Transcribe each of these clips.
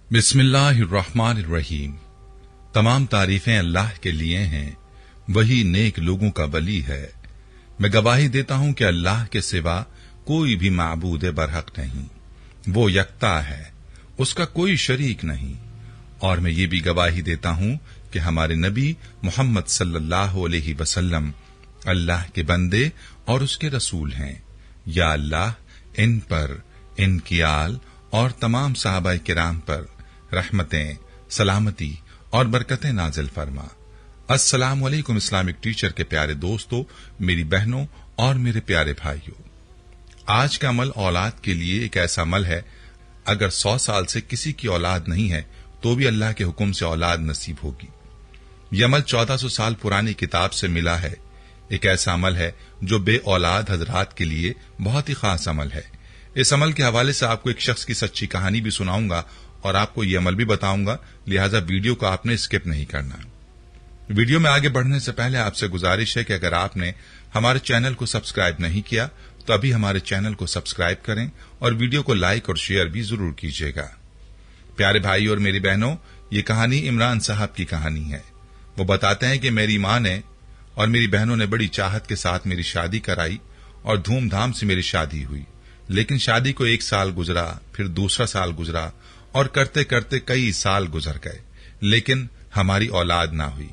बिस्मिल्लाहिर्रहमानिर्रहीम। तमाम तारीफें अल्लाह के लिए हैं, वही नेक लोगों का वली है। मैं गवाही देता हूं कि अल्लाह के सिवा कोई भी माबूद बरहक नहीं, वो यकता है, उसका कोई शरीक नहीं। और मैं ये भी गवाही देता हूं कि हमारे नबी मोहम्मद सल्लल्लाहु अलैहि वसल्लम अल्लाह के बंदे और उसके रसूल हैं। या अल्लाह इन पर, इनकी आल और तमाम सहाबाए किराम पर रहमतें, सलामती और बरकतें नाजिल फरमा। अस्सलाम वालेकुम इस्लामिक टीचर के प्यारे दोस्तों, मेरी बहनों और मेरे प्यारे भाइयों। आज का अमल औलाद के लिए एक ऐसा अमल है, अगर 100 साल से किसी की औलाद नहीं है तो भी अल्लाह के हुक्म से औलाद नसीब होगी। यह अमल 1400 साल पुरानी किताब से मिला है। एक ऐसा अमल है जो बे औलाद हजरात के लिए बहुत ही खास अमल है। इस अमल के हवाले से आपको एक शख्स की सच्ची कहानी भी सुनाऊंगा और आपको ये अमल भी बताऊंगा, लिहाजा वीडियो को आपने स्किप नहीं करना। वीडियो में आगे बढ़ने से पहले आपसे गुजारिश है कि अगर आपने हमारे चैनल को सब्सक्राइब नहीं किया तो अभी हमारे चैनल को सब्सक्राइब करें और वीडियो को लाइक और शेयर भी जरूर कीजिएगा। प्यारे भाई और मेरी बहनों, ये कहानी इमरान साहब की कहानी है। वो बताते हैं कि मेरी माँ ने और मेरी बहनों ने बड़ी चाहत के साथ मेरी शादी कराई और धूमधाम से मेरी शादी हुई। लेकिन शादी को 1 साल गुजरा, फिर दूसरा साल गुजरा और करते करते कई साल गुजर गए, लेकिन हमारी औलाद ना हुई।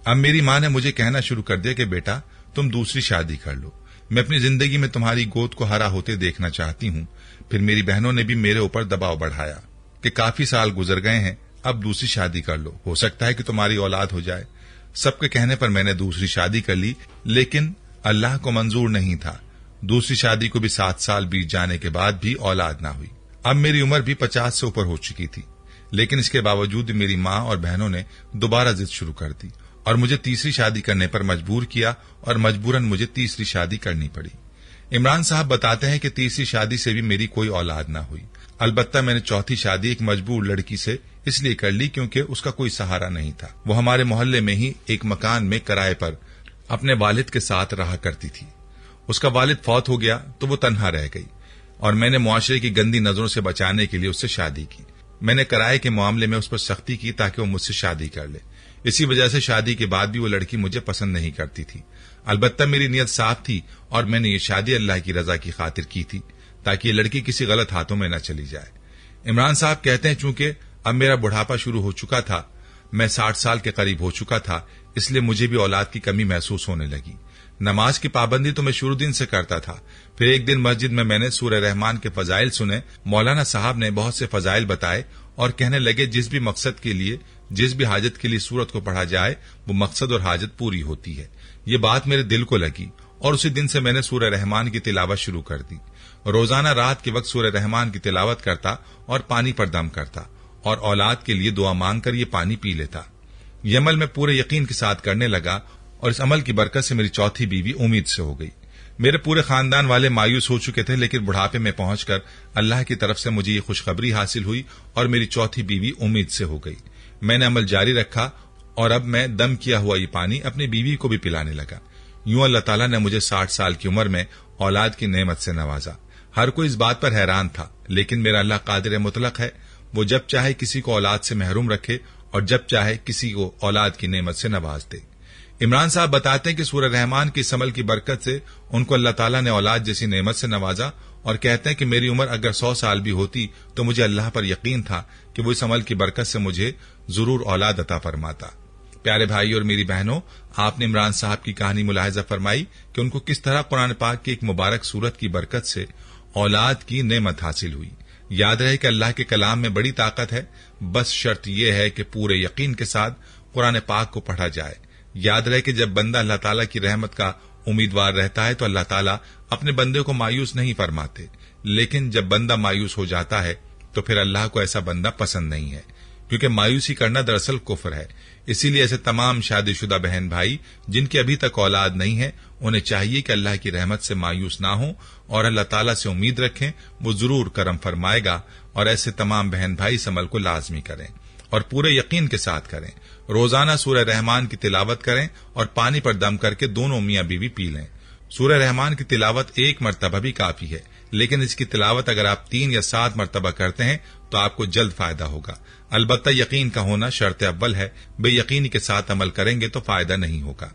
अब मेरी माँ ने मुझे कहना शुरू कर दिया कि बेटा तुम दूसरी शादी कर लो, मैं अपनी जिंदगी में तुम्हारी गोद को हरा होते देखना चाहती हूँ। फिर मेरी बहनों ने भी मेरे ऊपर दबाव बढ़ाया कि काफी साल गुजर गए हैं, अब दूसरी शादी कर लो, हो सकता है कि तुम्हारी औलाद हो जाए। सबके कहने पर मैंने दूसरी शादी कर ली, लेकिन अल्लाह को मंजूर नहीं था। दूसरी शादी को भी 7 साल बीत जाने के बाद भी औलाद ना हुई। अब मेरी उम्र भी 50 से ऊपर हो चुकी थी, लेकिन इसके बावजूद मेरी माँ और बहनों ने दोबारा जिद शुरू कर दी और मुझे तीसरी शादी करने पर मजबूर किया और मजबूरन मुझे तीसरी शादी करनी पड़ी। इमरान साहब बताते हैं कि तीसरी शादी से भी मेरी कोई औलाद ना हुई। अलबत्ता मैंने चौथी शादी एक मजबूर लड़की से इसलिए कर ली क्योंकि उसका कोई सहारा नहीं था। वो हमारे मोहल्ले में ही एक मकान में किराए पर अपने वालिद के साथ रहा करती थी। उसका वालिद फौत हो गया तो वो तन्हा रह गई और मैंने मुआशरे की गंदी नजरों से बचाने के लिए उससे शादी की। मैंने किराए के मामले में उस पर सख्ती की ताकि वो मुझसे शादी कर ले। इसी वजह से शादी के बाद भी वो लड़की मुझे पसंद नहीं करती थी। अलबत्ता मेरी नीयत साफ थी और मैंने ये शादी अल्लाह की रजा की खातिर की थी ताकि ये लड़की किसी गलत हाथों में न चली जाए। इमरान साहब कहते हैं, चूंकि अब मेरा बुढ़ापा शुरू हो चुका था, मैं 60 साल के करीब हो चुका था, इसलिए मुझे भी औलाद की कमी महसूस होने लगी। नमाज की पाबंदी तो मैं शुरू दिन से करता था। फिर एक दिन मस्जिद में मैंने सूरह रहमान के फजाइल सुने। मौलाना साहब ने बहुत से फजाइल बताए और कहने लगे जिस भी मकसद के लिए, जिस भी हाजत के लिए सूरत को पढ़ा जाए वो मकसद और हाजत पूरी होती है। ये बात मेरे दिल को लगी और उसी दिन से मैंने सूरह रहमान की तिलावत शुरू कर दी। रोजाना रात के वक्त सूरह रहमान की तिलावत करता और पानी पर दम करता और औलाद के लिए दुआ मांगकर ये पानी पी लेता। ये अमल मैं पूरे यकीन के साथ करने लगा और इस अमल की बरकत से मेरी चौथी बीवी उम्मीद से हो गई। मेरे पूरे खानदान वाले मायूस हो चुके थे, लेकिन बुढ़ापे में पहुंचकर अल्लाह की तरफ से मुझे ये खुशखबरी हासिल हुई और मेरी चौथी बीवी उम्मीद से हो गई। मैंने अमल जारी रखा और अब मैं दम किया हुआ ये पानी अपनी बीवी को भी पिलाने लगा। यूं अल्लाह ताला ने मुझे 60 साल की उम्र में औलाद की नेमत से नवाजा। हर कोई इस बात पर हैरान था, लेकिन मेरा अल्लाह कादिर मुतलक है। वो जब चाहे किसी को औलाद से महरूम रखे और जब चाहे किसी को औलाद की नेमत से नवाज दे। इमरान साहब बताते हैं कि सूरह रहमान की इस अमल की बरकत से उनको अल्लाह ताला ने औलाद जैसी नेमत से नवाजा और कहते हैं कि मेरी उम्र अगर 100 साल भी होती तो मुझे अल्लाह पर यकीन था कि वो इस अमल की बरकत से मुझे जरूर औलाद अता फरमाता। प्यारे भाई और मेरी बहनों, आपने इमरान साहब की कहानी मुलाहिजा फरमाई कि उनको किस तरह कुरान पाक की एक मुबारक सूरत की बरकत से औलाद की नेमत हासिल हुई। याद रहे कि अल्लाह के कलाम में बड़ी ताकत है, बस शर्त यह है कि पूरे यकीन के साथ कुरान पाक को पढ़ा जाए। याद रहे कि जब बंदा अल्लाह ताला की रहमत का उम्मीदवार रहता है तो अल्लाह ताला अपने बंदे को मायूस नहीं फरमाते, लेकिन जब बंदा मायूस हो जाता है तो फिर अल्लाह को ऐसा बंदा पसंद नहीं है, क्योंकि मायूसी करना दरअसल कुफ्र है। इसीलिए ऐसे तमाम शादीशुदा बहन भाई जिनकी अभी तक औलाद नहीं है, उन्हें चाहिए कि अल्लाह की रहमत से मायूस ना हो और अल्लाह ताला से उम्मीद रखें, वो जरूर करम फरमाएगा। और ऐसे तमाम बहन भाई इस अमल को लाजमी करें और पूरे यकीन के साथ करें। रोजाना सूरह रहमान की तिलावत करें और पानी पर दम करके दोनों मियां बीवी पी लें। सूरह रहमान की तिलावत एक मरतबा भी काफी है, लेकिन इसकी तिलावत अगर आप 3 या 7 मरतबा करते हैं तो आपको जल्द फायदा होगा। अलबत्ता यकीन का होना शर्त अव्वल है, बेयकीनी के साथ अमल करेंगे तो फायदा नहीं होगा।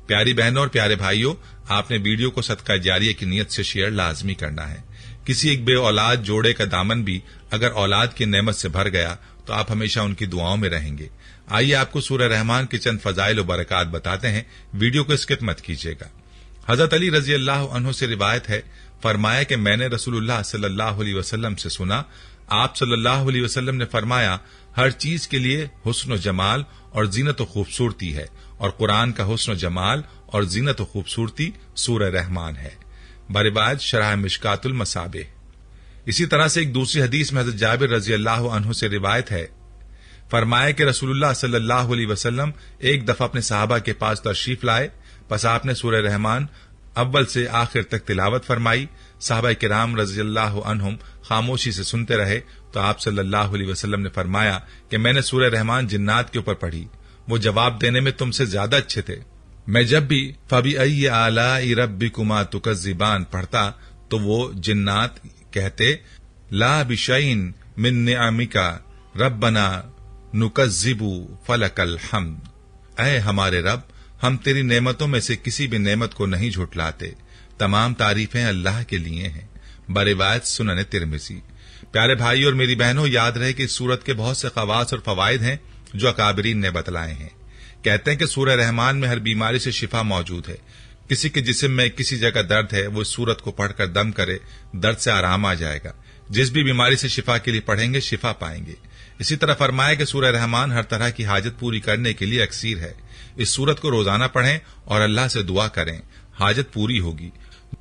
प्यारी बहनों और प्यारे भाइयों, आपने वीडियो को सदका जारिया की नीयत से शेयर लाजमी करना है। किसी एक बे औलाद जोड़े का दामन भी अगर औलाद की नेमत से भर गया तो आप हमेशा उनकी दुआओं में रहेंगे। आइए आपको सूरह रहमान के चंद फजाइल और बरकात बताते हैं, वीडियो को स्किप मत कीजिएगा। हजरत अली रजी अल्लाह अन्हु से रिवायत है, फरमाया कि मैंने रसूलुल्लाह सल्लल्लाहु अलैहि वसल्लम से सुना, आप सल्लल्लाहु अलैहि वसल्लम ने फरमाया, हर चीज के लिए हुस्न जमाल और जीनत व खूबसूरती है, और कुरान का हुस्न जमाल और जीनत व खूबसूरती सूरह रहमान है। बरिवायत शरह मिशकातुल मसाबिह। इसी तरह से एक दूसरी हदीस में हजरत जाबिर रजी अल्लाह अन्हु से रिवायत है, फरमाया कि रसूलुल्लाह सल्लल्लाहु अलैहि वसल्लम एक दफा अपने सहाबा के पास तशरीफ लाए, बस आपने सूरह रहमान अव्वल से आखिर तक तिलावत फरमाई। साहबा किराम रज़ियल्लाहु अन्हुम खामोशी से सुनते रहे तो आप सल्लल्लाहु अलैहि वसल्लम ने फरमाया कि मैंने सूरह रहमान जिन्नात के ऊपर पढ़ी, वो जवाब देने में तुमसे ज्यादा अच्छे थे। मैं जब भी फबीअय्यि आलाइ रब्बिकुमा तुकज़्ज़िबान पढ़ता तो वो जिन्नात कहते, ला बिशैइन मिन निअमिका रब्बना नुकज़्ज़िबु फलकल हम्द। ऐ हमारे रब, हम तेरी नेमतों में से किसी भी नेमत को नहीं झुठलाते, तमाम तारीफें अल्लाह के लिए हैं। बरिवायत सुनन तिरमिज़ी। प्यारे भाई और मेरी बहनों, याद रहे कि इस सूरत के बहुत से खवास और फवाइद हैं जो अकाबरीन ने बतलाए हैं। कहते हैं कि सूरह रहमान में हर बीमारी से शिफा मौजूद है। किसी के जिस्म में किसी जगह दर्द है, वो इस सूरत को पढ़कर दम करे, दर्द से आराम आ जाएगा। जिस भी बीमारी से शिफा के लिए पढ़ेंगे शिफा पाएंगे। इसी तरह फरमाया कि सूरह रहमान हर तरह की हाजत पूरी करने के लिए अक्सीर है। इस सूरत को रोजाना पढ़ें और अल्लाह से दुआ करें, हाजत पूरी होगी।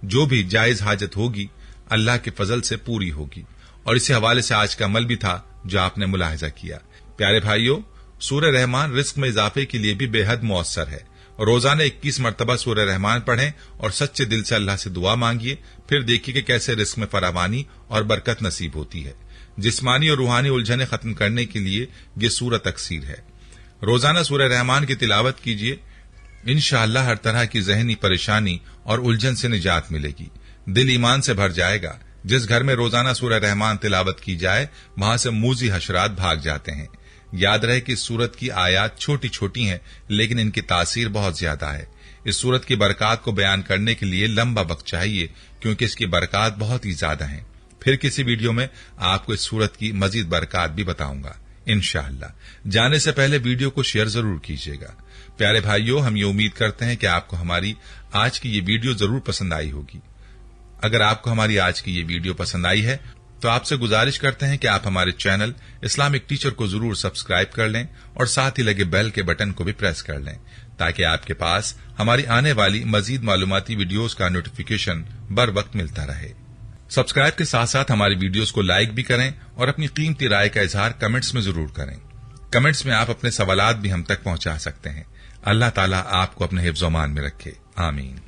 जो भी जायज हाजत होगी अल्लाह के फजल से पूरी होगी। और इसी हवाले से आज का अमल भी था जो आपने मुलाहिजा किया। प्यारे भाइयों, सूरह रहमान रिस्क में इजाफे के लिए भी बेहद मुअस्सर है। रोजाना 21 मरतबा सूरह रहमान पढ़ें और सच्चे दिल से अल्लाह से दुआ मांगिए, फिर देखिए कि कैसे रिस्क में फरावानी और बरकत नसीब होती है। जिस्मानी और रूहानी उलझने खत्म करने के लिए ये सूरत अक्सीर है। रोजाना सूरह रहमान की तिलावत कीजिए, इंशाअल्लाह हर तरह की जहनी परेशानी और उलझन से निजात मिलेगी। दिल ईमान से भर जाएगा। जिस घर में रोजाना सूरह रहमान तिलावत की जाए वहां से मूजी हशरात भाग जाते हैं। याद रहे कि इस सूरत की आयात छोटी छोटी हैं, लेकिन इनकी तासीर बहुत ज्यादा है। इस सूरत की बरकात को बयान करने के लिए लंबा वक्त चाहिए, क्योंकि इसकी बरकात बहुत ही ज्यादा है। फिर किसी वीडियो में आपको इस सूरत की मजीद बरकात भी बताऊंगा इंशाअल्लाह। जाने से पहले वीडियो को शेयर जरूर कीजिएगा। प्यारे भाइयों, हम ये उम्मीद करते हैं कि आपको हमारी आज की ये वीडियो जरूर पसंद आई होगी। अगर आपको हमारी आज की ये वीडियो पसंद आई है तो आपसे गुजारिश करते हैं कि आप हमारे चैनल इस्लामिक टीचर को जरूर सब्सक्राइब कर लें और साथ ही लगे बेल के बटन को भी प्रेस कर लें, ताकि आपके पास हमारी आने वाली मजीद मालूमाती वीडियोस का नोटिफिकेशन बर वक्त मिलता रहे। सब्सक्राइब के साथ साथ हमारी वीडियोस को लाइक भी करें और अपनी कीमती राय का इजहार कमेंट्स में जरूर करें। कमेंट्स में आप अपने सवालात भी हम तक पहुंचा सकते हैं। अल्लाह ताला आपको अपने हिफ्ज़-ओ-मान में रखे। आमीन।